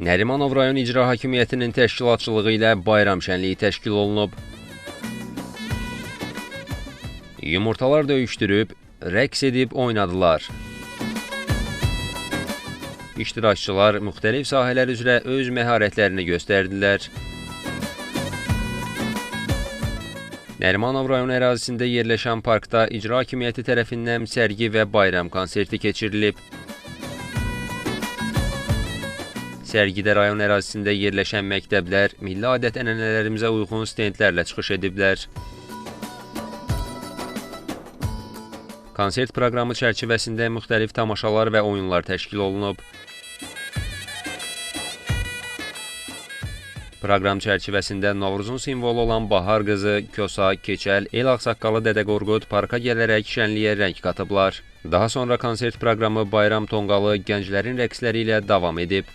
Nərimanov rayon İcra Hakimiyyətinin təşkilatçılığı ilə bayram şənliyi təşkil olunub. Yumurtalar döyüşdürüb, rəqs edib oynadılar. İştirakçılar müxtəlif sahələr üzrə öz məharətlərini göstərdilər. Nərimanov rayon ərazisində yerləşən parkda İcra Hakimiyyəti tərəfindən sərgi və bayram konserti keçirilib. Sərgidə rayon ərazisində yerləşən məktəblər milli adət-ənənələrimizə uyğun stendlərlə çıxış ediblər. Konsert proqramı çərçivəsində müxtəlif tamaşalar və oyunlar təşkil olunub. Proqram çərçivəsində Novruzun simvolu olan Bahar qızı, Kosa, Keçəl, El Ağsaqqalı Dədə Qorqud parka gələrək şənliyə rəng katıblar. Daha sonra konsert proqramı bayram tonqalı gənclərin rəqsləri ilə davam edib.